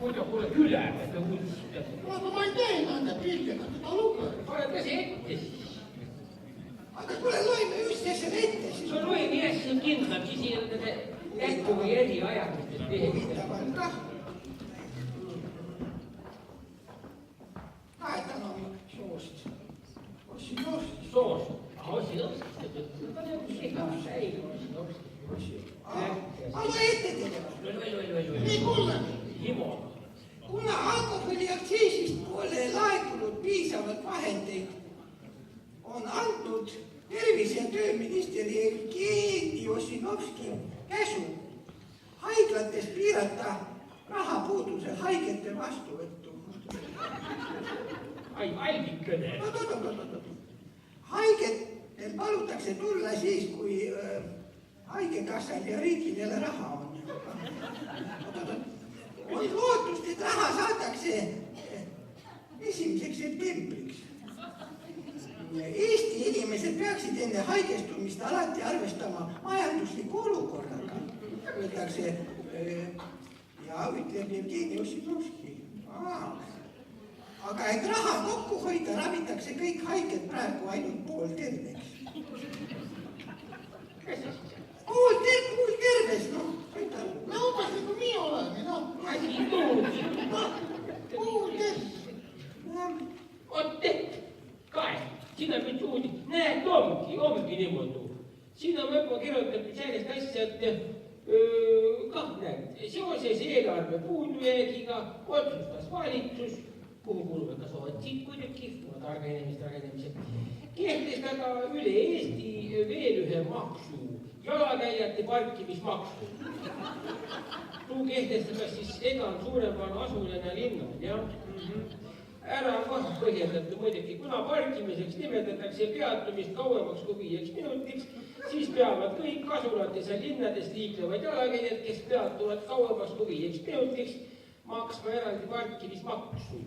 muidu kuule ülemäge uudist. Aga ma ei tee nende piltidega seda lugu. Oled ka see ette siis? Aga kuule, loime just selle ette siis. No loe nii hästi kindlasti siin äkku või eri ajamistes teheksid. Kah. Kaetan on soost. Ossinovski. Soost. Ossinovski. Ega säi Ossinovski. Ma loe ette tegema. Nii kuule. Himo. Kuna alkoholiaktsiisist pole laekunud piisavalt vahendeid, on antud tervise- ja tööminister Jevgeni Ossinovski käsu haiglates piirata rahapuudusel haigete vastuvõttu. Ai, algikõne. Haigetel palutakse tulla siis, kui haigekassal ja riigil jälle raha on. On lootust, et raha saadakse 1. septembriks. Eesti inimesed peaksid enne haigestumist alati arvestama majandusliku olukorraga, öeldakse ja ütleb Jevgeni Ossinovski. Aga et raha kokku hoida, ravitakse kõik haiged praegu ainult poolterveks. Poolterves, noh. No umbes nagu minu oleme, noh. Poolterves. Oot, kae, siin on mitu uudist. Näed, ongi niimoodi. Siin on võib-olla kirjutatud sellist asja, et kah näed, seoses eelarve puudujäägiga otsustas valitsus, kuhu kuuluvad ka sootsid muidugi, targa inimesed, kehtestada üle Eesti veel ühe maksu, jalakäijate parkimismaksu. Tuu kehtestada siis edan suuremana asulena linnad, jah. Ära on põhjendatud muidugi, kuna parkimiseks nimetatakse peatumist kauemaks kui 5 minutiks, siis peavad kõik asulates ja linnades liiklevad jalakäijad, kes peatuvad kauemaks kui 5 minutiks, maksma eraldi parkimismaksu.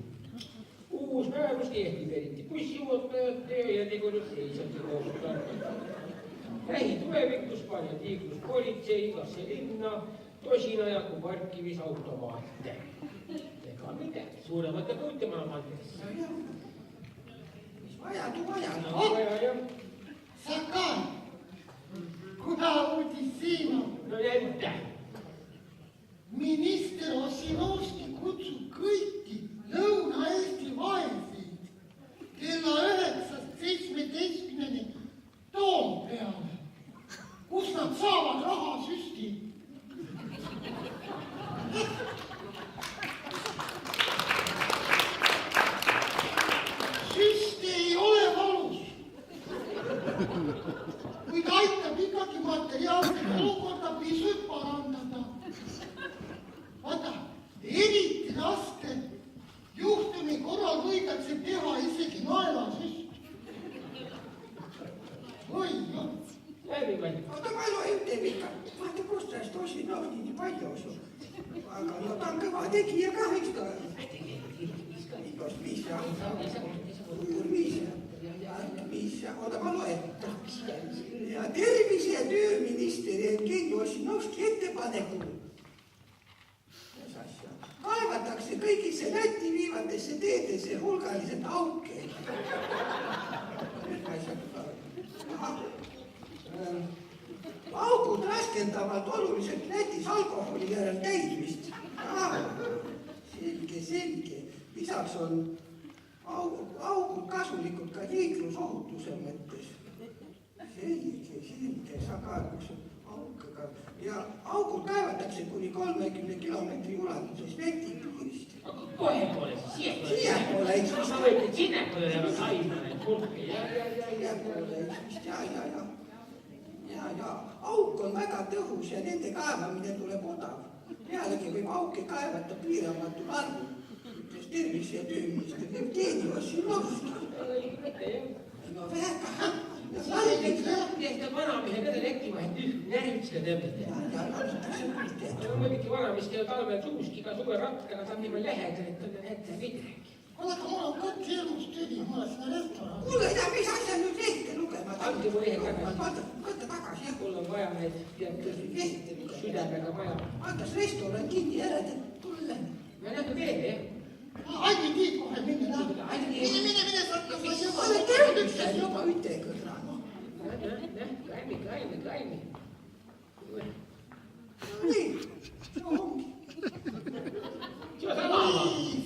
Uus määrus kehtib eriti bussijuhatajate ja tegurid teised koostööd. Lähitulevikus paneb liikluspolitsei igasse linna tosina jagu parkimisautomaate. Ega midagi, suuremate puutemana pandesse. Mis vaja, tuu vaja. Jah. Sakan, kuda uudis siin on? No jätta. Minister Ossinovski kutsub kõiki Lõuna-Eesti vaeseid kella 9-17 Toompeale, kus nad saavad rahasüsti. Süst ei ole valus, kuid aitab ikkagi materiaalset olukorda pisut parandada. Vaata, eriti raske juhtumi korral võidakse teha isegi naelasüst. Oi, jah. Oota, ma loen teeb ikka. Vaata, kust sellest Ossinovski nii palju osub. Aga no ta on kõva tegija ka, eks ta. Igost viis ja. Oota, ma loen. Ja tervise- ja tööminister Jevgeni Ossinovski ettepanekul kaevatakse kõigisse Läti viivatesse teedesse hulgaliselt auke. Augud raskendavad oluliselt Lätis alkoholi järel käimist. Selge. Lisaks on augud kasulikud ka liiklusohutuse mõttes. Selge, sagargus aukaga. Ja augud kaevatakse kuni 30 kilomeetri ulatuses Läti piirist. Aga kohe pole siis siia pole, eks vist. Sa võtid sinne pole läheb saimane kurki. Siia pole, eks vist, ja auk on väga tõhus ja nende kaevamine tuleb odav. Pealegi võib auke kaevata piiramatul arvul, ütles tervise- ja tööminister Jevgeni Ossinovski. No väga. Tehta vanamehe peale lekkivahet närvitseda tõmbata. Muidugi vanamist ei ole talvel suuski, ka suve rattaga saab nii palju lähedal, et on ette midagi. Kuule, aga mul on kõtt hirmus tüli, mul on sinna restoran. Kuule, ja mis asja nüüd lehte lugema? Andke mu lehe tagasi. Võtta tagasi, jah. Mul on vaja need südamega vaja. Andas restoran kinni ära, et tulle. Ma nähtu veel, jah? Aini tiid kohe minne, lähe. Mine, sa juba. Ole tervist juba üte kõrra. Kaimi. Nii, see ongi. See on sama.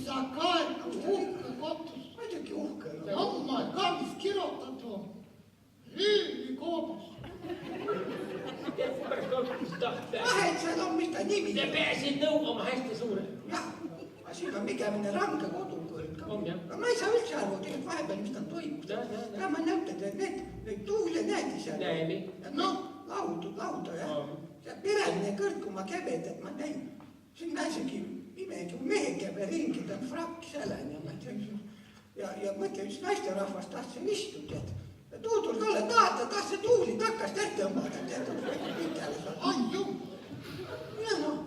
Sa kaetu uhke kotus. Muidugi uhke. Amma ka, mis kirjutatu. Lüüli koobas. Pärast olkust tahta. Vahet seal on, mis ta nimi. Te pääsid nõugama hästi suure. Jah, aga siin on migemine range kodukõrd. On, jah. Aga ma ei saa üldse aru, tegelikult vahepeal, mis tal toimub. Ja ma näutan, et need tuule näedi seal. Näemi. Noh, lauda, jah. See pereline kõrd, kui ma käbed, et ma näin. Siin naisegi imegi mehe käbe ringi, ta on frakk sälen ja mõtle, üks naisterahvas tahtis seal istuda, et tuudur talle tahtis see tuuli takkast ette õmbada, Ai, juu. ja noh,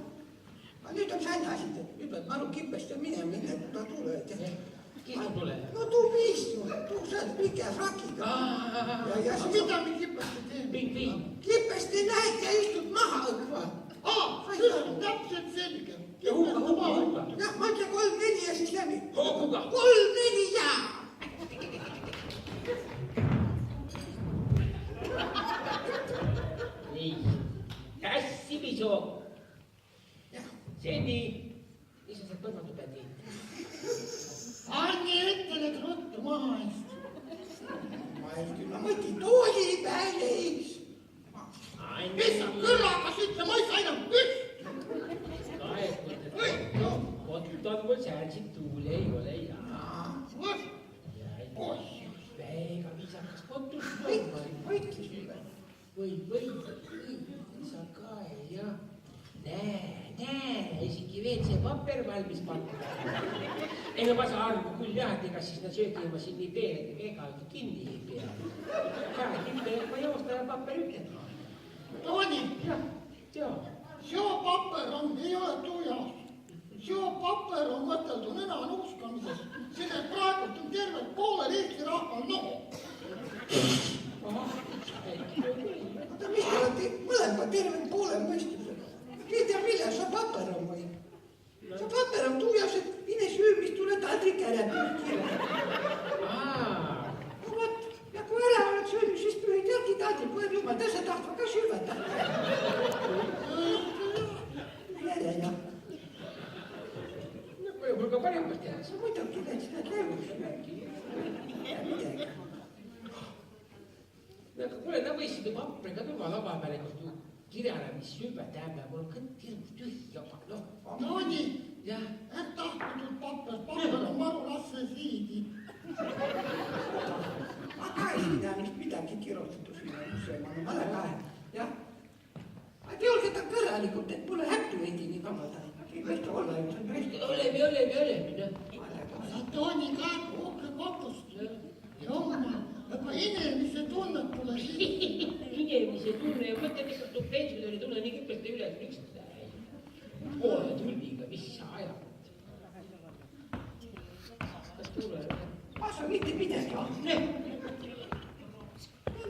nüüd on säänne asi, et nüüd pead maru kipest ja minema, kui ta tuleb. Kisu tule. No tuu istu, tuu saad pike frakiga. Ja Mida me kipesti teeme? Pingviin. Kipesti näed ja istud maha õkva. See on täpselt selge. Ja huuga. Jah, ma ütlen 3-4 ja siis läbi. Hooguga. 3-4 ja! Nii. Hästi pisoog. See on nii. Mis sa sealt põrmatu pead nii? Anni ettele kruttu maha eest. Ma mõtlen tooli peale ees. Mis sa kõrvakas ütle, ma ei saa enam püst. Ottan mul säälsid tuuli ei ole jaa. Väga viisakas kotus. Võitli sulle. Või, sa ka ei jah. Näe, isegi veel see paper valmis pannud. Ei no ma saa arvu küll jah, et ega siis nad söögima siin nii peeredega ega kinni ei pea. Ma joosta ja paper ütled. Tooni, Jaa. seo paper on, ei ole tujas. Seo paper on mõteldu nena nuuskamises. Selle praegult on tervelt poolel Eesti rahval noho. Oota, mis te olete mõlemad terved poole mõistusega? Te ei tea, millal see paper on või? See paper on tuujas, et mine söömist tule taldrik ära pühkile. No vot, ja kui ära oled söönud, siis pühid järgi taldrik, kui jumal tõse tahtva ka süvata. Jälle jah. No kui mul ka paremast tehakse. Sa muidugi läks need lõõgus märgi. Midagi. Aga kuule, na võisid ju papriga tuua lava peale, kus tu kirjale, mis sübe tähendab, mul on kõnt hirmus tühi juba, noh. Tooni, Jah. tahkutud paper on maru lasse siidi. Aga ei tea, mis midagi kirjutatud sinna sööma, no ma olen kahe, jah. Aga te olge ta kõrralikult, et mulle hättu veidi nii kamada. Ei võista olla, et see on tõesti. Oleme, noh. Sa Tooni kaeku uhke kotust. Jumma, aga inimese tunnet pole siin. Inimese tunne ja mõtled, et tu pensionäri tunne nii kipesti üles, miks ta ei? Poole tulliga, mis sa ajad? Kas tuleb? Ma saan mitte midagi, ah. Ne.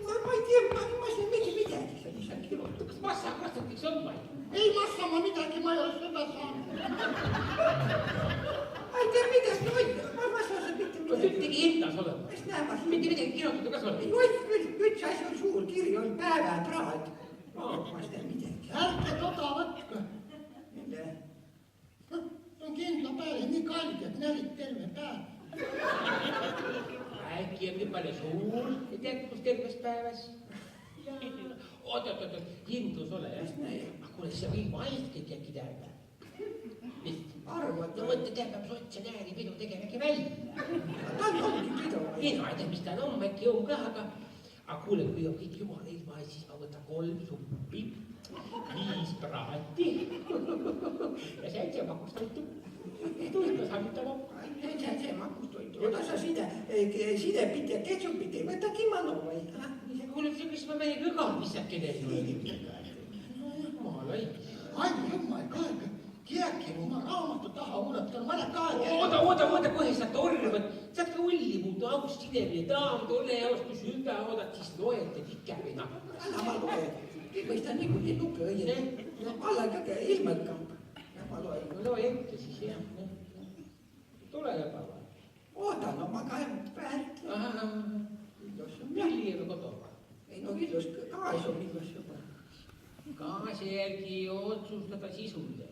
Ma ei tea, ma saan mitte midagi, sa lihtsalt kirjutad. Kas massa kastatiks on või? Ei massa ma midagi, ma ei ole seda saanud. Ma ei tea midagi, ma saan mitte Kas midagi. ühtegi hindas olema? Mis näe, ma Mitte midagi kirjutada ka sul? üks asi on suur kiri, on päevapraad. Ma ei tea midagi. Ärge toda võtke. Mille? See on kindla peale nii kalge, et närid terve päev. Äkki on nii palju suur, ei tea, kus terves päevas. Oot, hindlus ole, jah? Aga kuule, siis on ilma aistkeid äkki tähendab. Mis? Arvad, No mõtle, tähendab, sotse nääri pidu tegema äkki välja. ta ongi pidu. Mina ei tea, mis ta on, äkki on ka, aga kuule, kui on kõik jumala ilma ees, siis ma võtan 3 suppi, 5 praati ja 7 makustoitu. Tuista saavutama. See makustoitu. Oota, sa sidepit ja ketsupit ei võta kimano või? Kuule, kas ma meiega ka visake neile? Jumala õigus. Ai, jumal, kaega. Kiäki oma raamatu taha uuletan, ma olen kaega. Oota, kohe sa torvad. Saad ka ulli muuta, august sinemine, daam, tolle jaoks, kui süve oodad, siis loete tikemina. Anna ma loen. Ei mõista niikuinii nukke õieti. Alla ka ilmõkkab. ma loen. No loe ette siis, jah. Tule juba. Oodan, no ma käin päärki. Milli ei ole koduga? Ei no Villos kaas on Villos juba. Kaase järgi otsustada sisulle.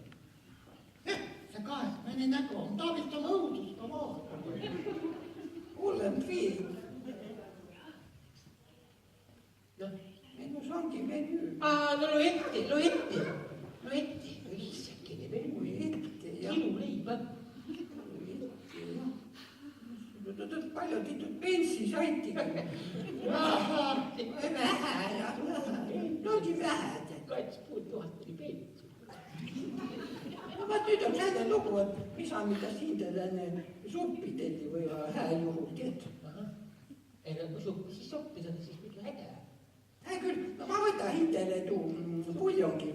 See kaesmeni nägu on Taavist oma õudust ka vaadata. Hullem film. Menus ongi menüü. No loe ette. No issakene menüü ette. Iluleiba. Palju titud pensi saiti. Vähe. Nogi vähe. 2500 oli pensi. No vaat nüüd on selline lugu, et mida siin täna suppi telli või hää juhul teed. Ei no kui suppi siis soppi saada, siis mitte äge. Hää küll, no ma võtan hindele tuu puljongi.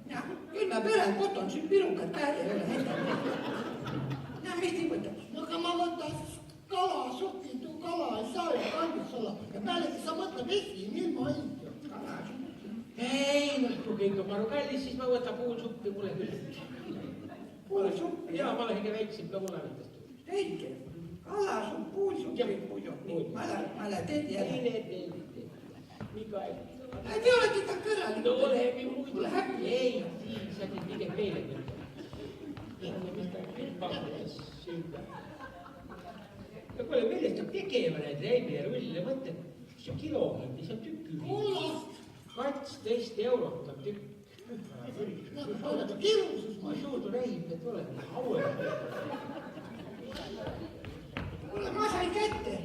Ja, küll ma pööran koton siin pirukad käärja üle hindele. Ja mis nii võtab? No aga ma võtan kalasuppi, tuu kala ei saa ju kallis olla. Ja pealegi sa mõtled esi, ilma hindu. Ei, no kui kõik on maru kallis, siis ma võtan puulsuppi, mulle küll. Puulsuppi? Jaa, ma olen ikka väiksem ka mulavitast. Teike, kalasupp, puulsuppi, puulsuppi. Ma lähen teed jälle. Teed. Miga ei. Te olete ikka kõrralik. No oleme muidu. Ei, siis sa teed pigem meile küll. Ja mis ta kõik pakkudes süüda. No kuule, millest on tegema need reibirulle mõtted? See on kilohind, see on tükk. Kullast! 12 eurot on tükk. No oled kirusus. Ma suudu reib, et oleme hauel. Kuule, ma sain kätte.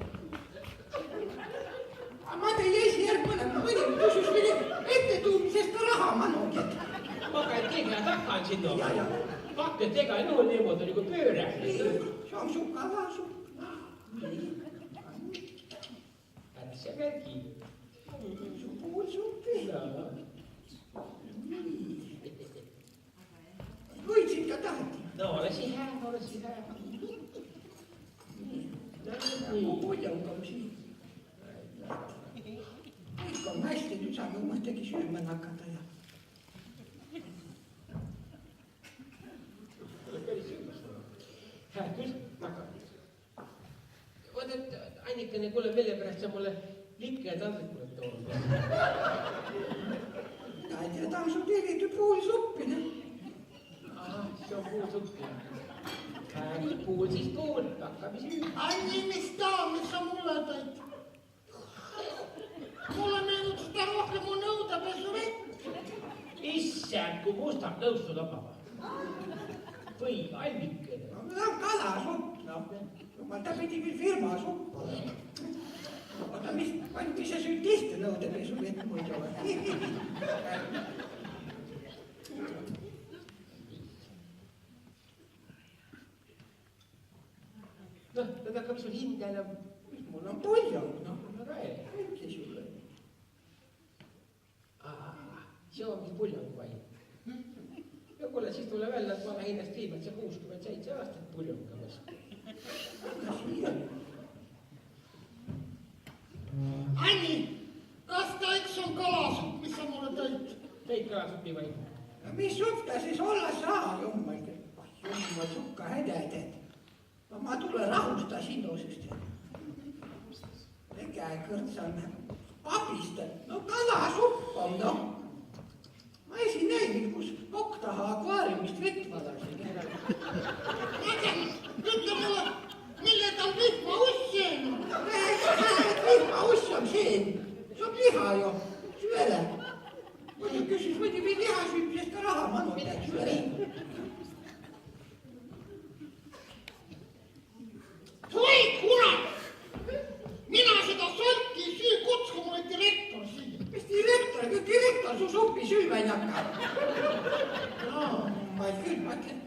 Ma tein esijärgmine, mõni küsis veel ettetuumisest ka raha manugid. Ma käin keegi takan sinna. Ja. Pakket ega ei nõu niimoodi nagu pööre. See on su kalasupp. Ära see märgi. Su puulsuppi. Võitsid ka tahti. No ole si hää. Mu puljong on siin. Kõik on hästi, nüüd saame mõistagi sööma nakata ja. Hää küll, aga. Vaat, et Annikene, kuule, mille pärast sa mulle likke ja taldrikule toonud. Mina ei tea, ta on su tellitud puulsuppi. See on puulsuppi. Nii puul siis puul, hakkame süüa. Anni, mis sa mulle tõid? Mulle meenub seda rohkem mu nõudepesu vett. Issand, kui mustad nõustu tapavad. Või Annikene. No, see on kalasupp, ta pidi küll firma supp olema. Oota, mis sa süüd teiste nõudepesu vett muidu või? Noh, nad hakkab sul hinda enam. Mul on puljong, noh. No räägi. Ütle sulle. See ongi puljong vai. Ja kuule, siis tule välja, et ma olen hinnast viimalt see 67 aastat puljongkamas. Aga siia. Anni, kas ta üks on kalasupp, mis sa mulle tõid? Teid kalasupi vai? Mis supp ta siis olla saa, jummal sukka hädäded. No ma tulen rahusta sinusest. Tege kõrtsam abistan. No kalasupp on, noh. Ma esi näinud, kus kokk taha akvaariumist vett valasin. Ütle mulle, mille tal vihmauss siin on? Vihmauss on siin. See on liha ju. Süvele. Muidu küsis, muidu liha süümisest ka raha manud, et süvele. Oi, kurat! Mina seda solki ei süü, kutsu mulle direktor siia. Mis direktor su suppi süüma ei hakka? No, ma ei küll mõtlen.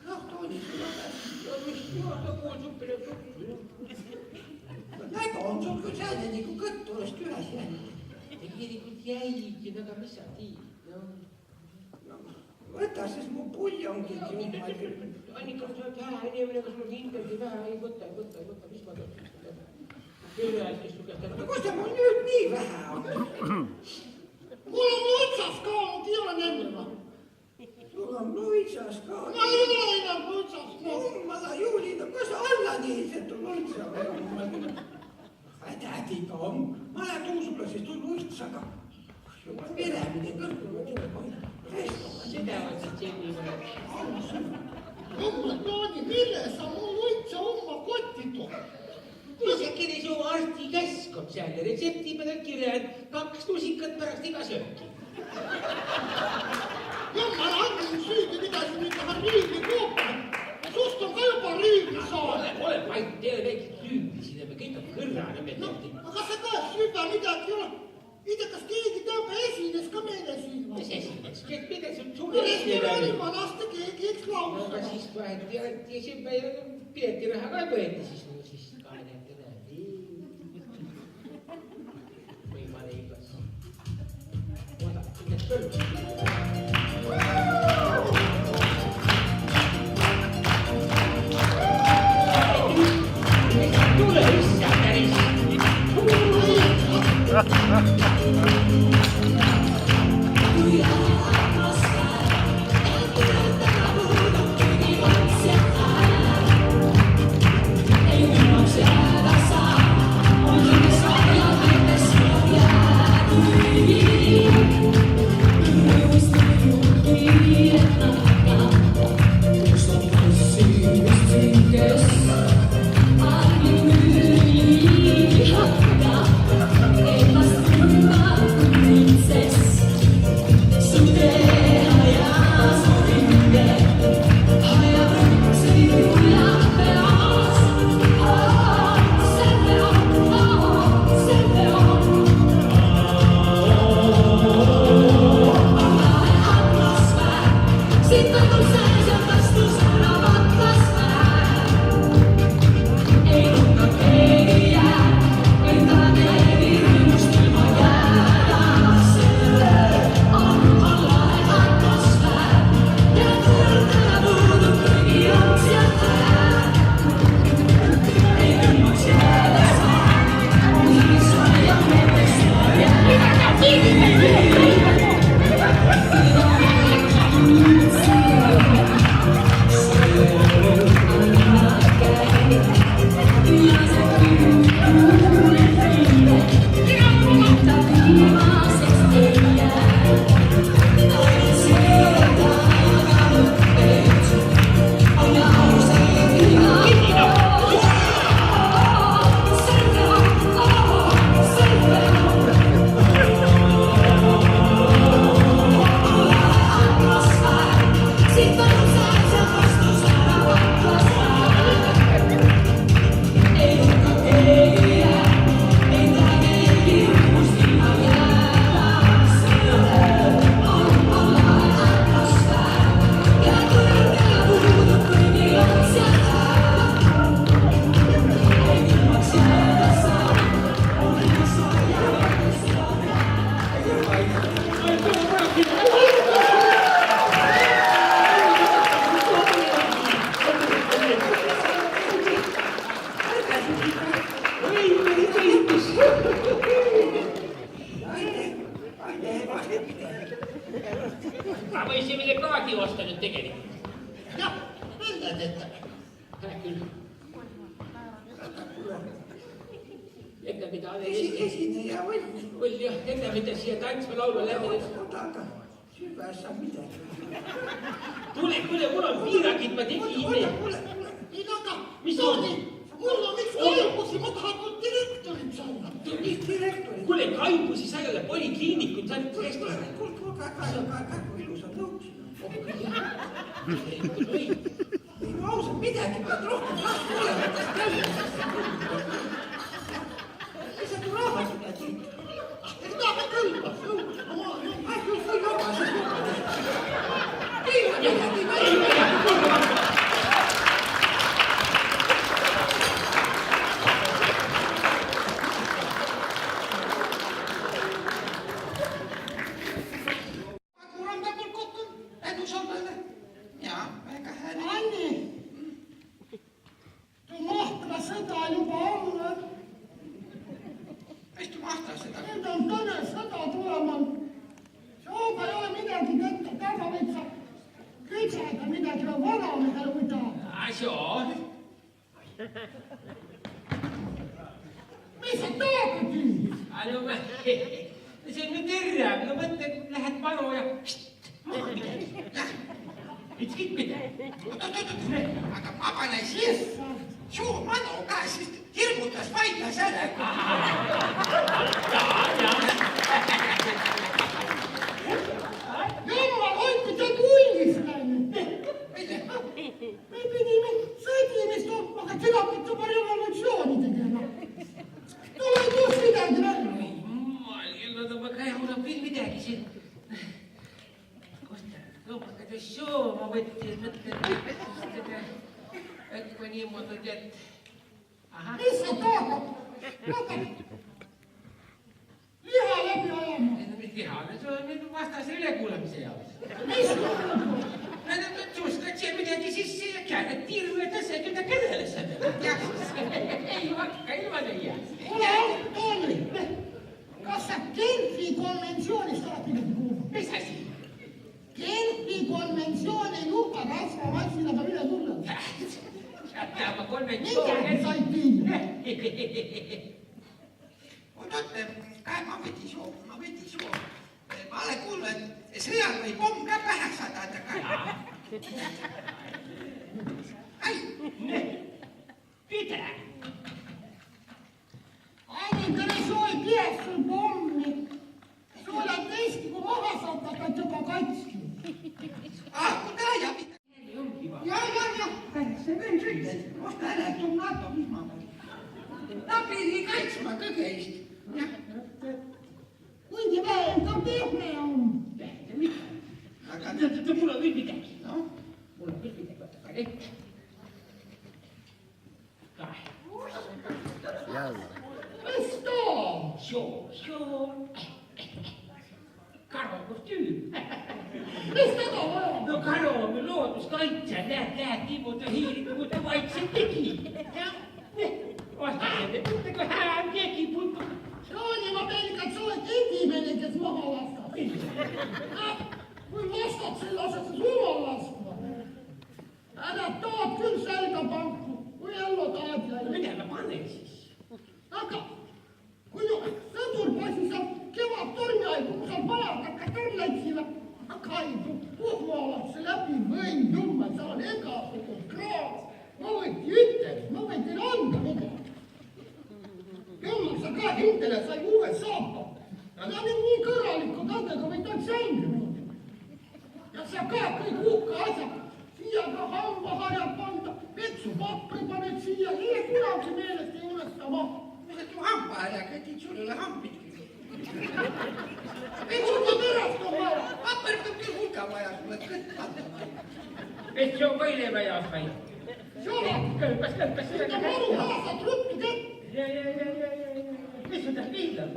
Noh, tooni sulle pääsi. Mis juurde puulsuppi nüüd suppi? Nägu on sul küll selline nagu kõtturest üles jäänud. Tegelikult jäigi, aga mis sa tiid? Võta siis mu puljongid jummal küll. Annika, sa oled hää inimene, kas mul hindagi vähe ei võta, mis ma tõttan? Küll ühes, kes su käest... No kus ta mul nüüd nii vähe on? tähtiga on. Ma lähen tuusuklasest tullu ühtsaga. Juba peremine kõrgule tuleb. Seda otsid siin Jummel Taani, mille sa mul üldse oma kotti tood? Kuusekene su arsti käskab seal ja retsepti peale kirjad 2 tusikat pärast iga sööki. Jummel andin süüdi, mida sa nüüd tahan riigi koopa. Sust on ka juba riigi saanud. Ole vaid, teile väikest rüüpi sinna, me kõik on kõrrana me tehti. Aga sa ka süba midagi ole. Ida, kas keegi tõmba esines ka meile siin? Mis esines? Mida sul sulle restorani vanasti keegi eks laulda. Aga siis võeti ja süba ja piletiraha ka võeti siis ka näete näed. Või ma leigas. Oodake, need kõrvad. Tule issa päris. Ma võisin meile praadi osta nüüd tegelikult. Jah, enda teete. Küll. Enne mida Esineja võlli. oli jah, enne mida siia tantsma laulu läbi. Oota, aga süvas sa midagi. Tule, mul on piirangid, ma tegin. Kuule. Aga, Mis Taani, on? mul on üks kaebusi, ma tahan kui direktorit saada. Mis direktorit? Kuule, kaebusi sa ei ole polikliinikut, sa oled restorani. Kuule, ilusad nõud. Oi, Ei no ausalt, midagi pead rohkem lahti olevatest käima. Ei sa kui raamatut näed siin. Seda me küll. Kui kaua sa suhtad? Ei midagi. mis sa taagad nii? No ma, see on ju terve, no mõtle, lähed panu ja maha midagi. Ükskõik midagi. aga ma panen siis suu manu ka, sest hirmutas vaidlas ära. Jumal hoidku, sa oled ullis läinud. Me pidime sõdimist hoopima, aga sina pead juba revolutsiooni tegema. Tule ei tust midagi välja. No ma käinud küll midagi siin. Kosta, loopakad ja sooma võttis, mõtlen, et kui niimoodi tead. Mis sa taagad? Liha läbi ajama. Mis liha, see on nüüd vastase ülekuulamise jaoks. Mis taagad? Tuskad siia midagi sisse ja käed tiiru ja tõsed ja ta kõnelesse. Ei hakka ilma teie. Ole aus, Tooni. Kas sa Genfi konventsioonist oled midagi kuulnud? Mis asi? Genfi konventsioon ei luba rasvamassinaga üle tulla. Ma Midagi sa ei tiinud. oot, käe ma võtin suu. Ma olen kuulnud, et sõjal või pomm ka pähe sadada ka. Ai, Pide. Ainukene soo ei pea sul pommi. Sul on tõesti, kui maha saad juba katski. kui ta ja mida. Ja. See võin süüa, osta ära, tuu NATO, mis ma võin. Ta pidi kaitsma kõige eest. Kuigi vähem ka pehme on. Aga Mul on küll midagi. noh, Mul on küll midagi. Võta ka ette. Mis too? Soo. Karokostüüm. Mis teda vaja? No Karo on looduskaitse, näed niimoodi hiirid, kui ta vaikselt tegi. Vastased, et mõtle, kui hääl tegi putu. Tooni, ma pean ikka, et sa oled esimene, kes maha lastab. Kui lastad, siis lased sa suval laskma. Ära taad küll selga panku, kui ellu taad jälle. Mida ma panen siis? Aga kui sõdur pasi seal kevad tormi aigu, kui seal panad, hakka tormläitsile, aga ei puhmaalapse läbi võin jumme, seal on egasugust kraas. Ma võin teile anda midagi. Jummel sa ka hindele sai uued saapad. Nad on nii kõrralikud, nendega võid nad sängi minna. Ja sa ka kõik uhke asjad, siia ka hambaharjad panda, vetsupapri paned siia, nii kunagi meelest ei unesta maha. mis tu hambaharjaga, et sul ei ole hambidki. Hulga pärast on vaja. Papper peab küll hulga vaja, sulle kõtt panna. Et see on võilema jaoks vai? Sõnad, Kõlpas seda maru haasad ruttu kätt. Ja. Mis on taas viidab?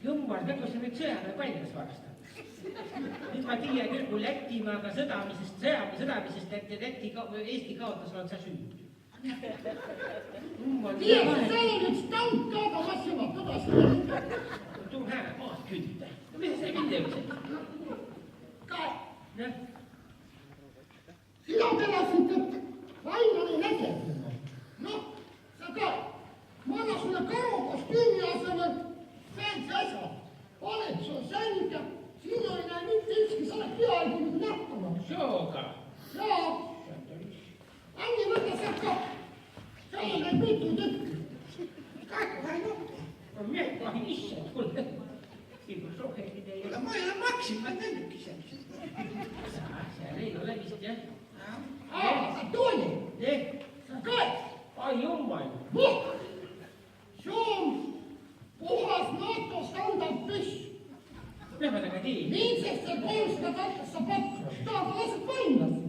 Jummar, nagu sa nüüd sõjaväe valmis varastad. Nüüd ma tiia küll, kui Lätimaaga sõdamisest, et Eesti kaotas, on sa süüd. Nii, et seal on üks tank ka, aga massimad tõdasi. Tuu hääle maad kütta. Mis sa mind teevad? Ka, Noh, sina pelasid, et vaim oli nägev. Noh, sa ka, ma annan sulle karokostüümi asemel fancy asja. Oled sul selge, siin oli näe mitte ükski, sa oled peaaegu nüüd nähtama. sooga. Jaa, Anni võta sealt ka. Seal on need mitu tükki. Kaeku hän on. No miehet vahin issand, kuule. Ilma soheli teie. Kuule, ma ei ole maksimal näinudki sellist. Seal ei ole vist jah. Aga Tooni, sa ka, Ai jummal. see on puhas NATO standard püss. Mis ma taga teen? Viinsesse 300 pakku. Tahad lased vaimlasi.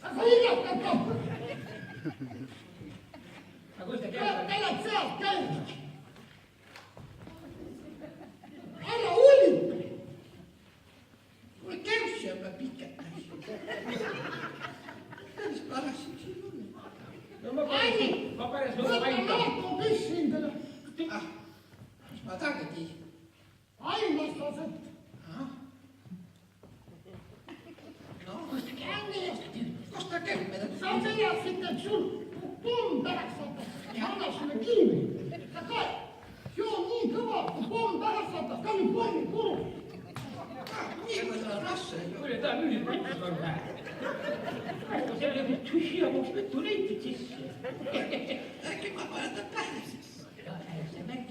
Aga hiljata ka. Aga kus ta käib? Tänad sealt käima. Ära hullita. Kuule, käussi on peab pikalt. Mis parasjagu siin on? No ma Anni, panen võta NATO püss hindele. Mis ma taga tii? Vaimlaslased. No, Anni, kus ta käib meile? sa teadsid, et sul pomm pärast saab. Ja anna sulle kiivi. Sa ka poimi kuru. Nii kui sa rasse ei ole. kuule, ta on üldpõttis on vähe. Praegu seal ei ole tühja, kus võttu leidsid sisse. Äkki ma panen ta pähe siis. See mäng.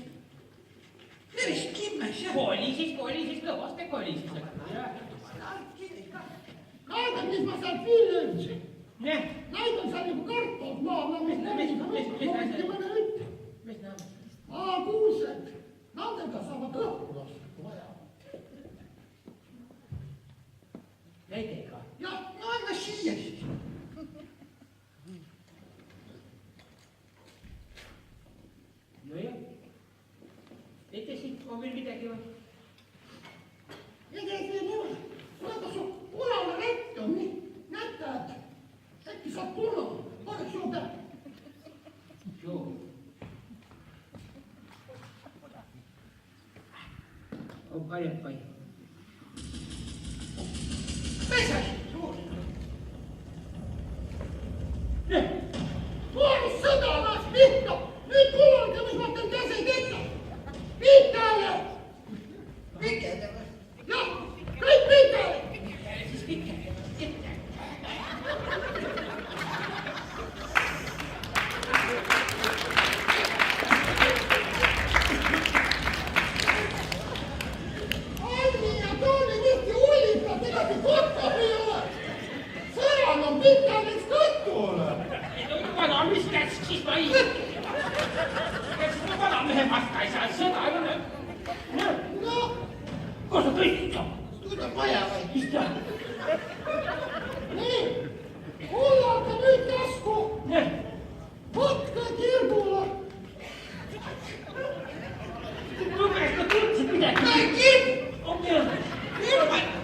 Tervist kimmes jah. Koolisis, kõvaste koolisis. Kaada, mis ma sealt viili ütlesin. Näh, Näidan seal nagu kartult maa, mis näidan, mõnesti mõne ütte. mis näeb? Kuused, nendega saavad õhku lasta vaja. Näidega. Jah, no anna siia siis. Nojah. Ette siit on veel midagi või? Midagi ei ole. Vaata su punane rätt on nii. Näitad, äkki saab punna. Paneks juurde. Joo. On parempi. Pesas. Suur. Näh, Puolus sõda näes pihta. Nüüd kuulge, mis ma teil käsi teete. Piitale. Pikendame. Jah, kõik piitale. siis pikk. Anni ja Tooni mitte hullita, tegelikult kotta ei ole. Sõjal on pikaliks kõtule. No jumala, mis käsk siis ma ei... Kas ma vanamehe vasta ei saa, sõda ei ole. No, Kus sa tõstid sa? Tuleb vaja või? Mis ta? nii. Kullake nüüd käsku. Näh, Võtke kirgule. lugeks ka tundsid midagi. Ei kirb. On meil.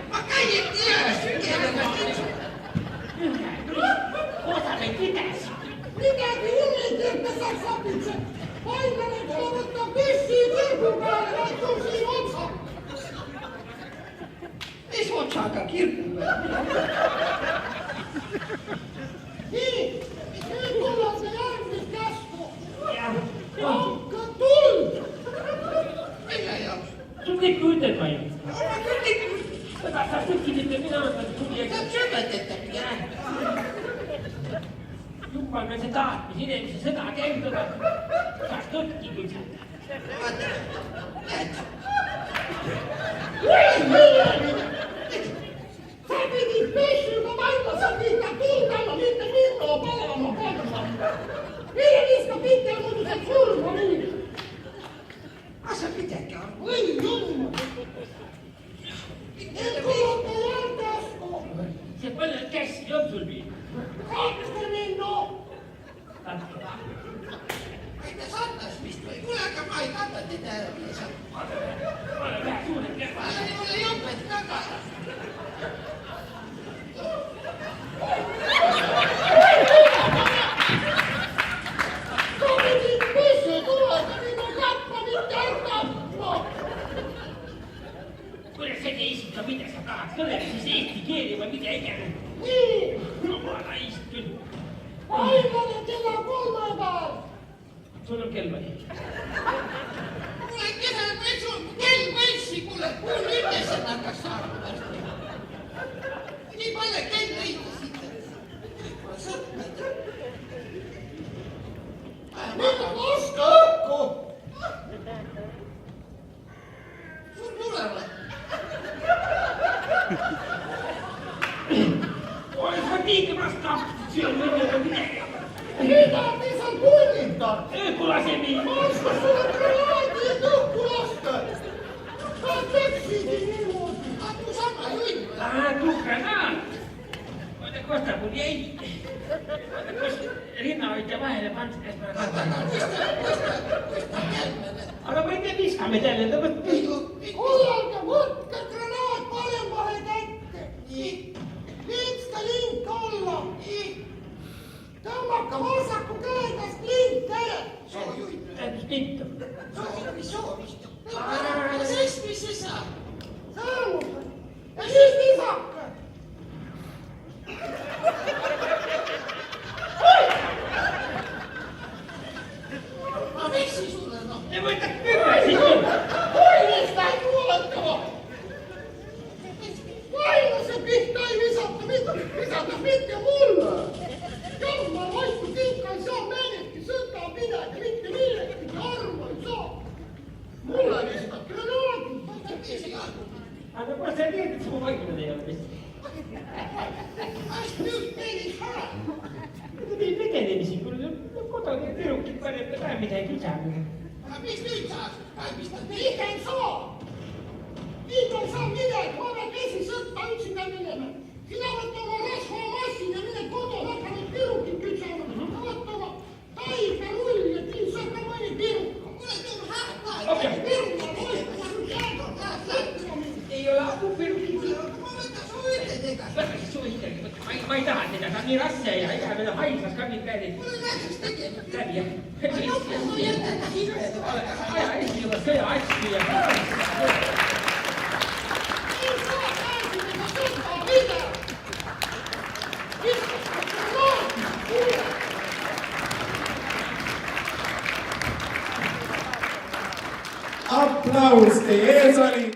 Ma käin jääs. Osalle pides. Midagi hullitüüpe saaks apitse. Paimene tuleb võtta pissi kirgu peale, vaid sul siin otsa. Mis otsaga kirbu või? Nii, nüüd kullake järgmist käsku. Jah. Hakka tuld. Mille jaoks? Sul kõik ütelma ju. Ma küll tikkus. Seda sa tõstid, et mina mõtlen tuli. Saab süvetada midagi. Jumal, me see tahtmis inimesi sõda käivitada. Saaks tõtki küll saada. Vaata. Näed. Sa pidid pessiga välja, sa pidid tuldama, mitte minna palama panna. Mille viskab mitte muidu saab surma minna. Kas sa midagi arvad? Või jumal. Nüüd kuulake järgkäsku. See põled käsk jooksul viib. Hakka minna. Ei te sattas vist või? Kuule, aga ma ei kata teid ära, mida sa... Ole vähe suured käsk. Ma ei ole jopet taga. Sa pidid pessi tulega minna kappa, mitte ärkappa. Kuidas see teisib ka mida sa tahad? Kõnele siis eesti keeli või mida iganes. Nii, Jumala istud. paimene kella 3 peal. Sul on kell või? Kuule, keda pesu? Kell võissi, kuule, kuule üldse hakkas saama varsti. Nii palju kell lõikisid. Sõtmed. Minna laske õhku. Sul tuleb. Oi, sa tiigimast tahtsid siin mõnda midagi. Mida te seal punnitate? Öökulasemi. Ma oskan sulle granaadi õhku lasta. Sa teksid niimoodi. Atu sama junn. Tu granaat. Oota, kus ta mul jäi? Oota, kus rinnahoidja vahele pandud, kas ma... Aga me ei viskame tälle, ta võtta. Kuulge, võtke granaat paremahe kätte. Liitske link alla. Tõmmake vasaku käedest link ära. Tähendus pintu. Mis see saab? Sõõmused. Ja siis visake. Ma veksin sulle, noh. Te võtate pümme siis. Pullist ei tule Aga kuule, sa teed, et sama vaikunud ei ole vist. Kas nüüd meni ära? Nüüd ei vedelemisi, kuule, kodagi tüdrukid paneb ka midagi küsama. Aga mis nüüd saab? Nüüd ei saa! Nüüd ei saa midagi, ma pean käsi sõtta üksinda minema. Sina võtta oma rasvamassin ja mine kodus hakka neid tüdrukid kütsama. Võtta oma taigarull ja siis saab ka mõni tüdruk. Kuule, teeme hätta! Ei ole apupirukid. Ma võtan su ühtedega. Võta siis su ühtegi, ma ei taha teda, ta on nii rasse ja iga meil on haiglas ka mind käed. Kuule, läks tegema. Läbi jah. Ma jätan sinu edu. Aja Eesti juba sõja asju ja Ei saa rääkida, sõtta mida! Aplaus teie ees oli.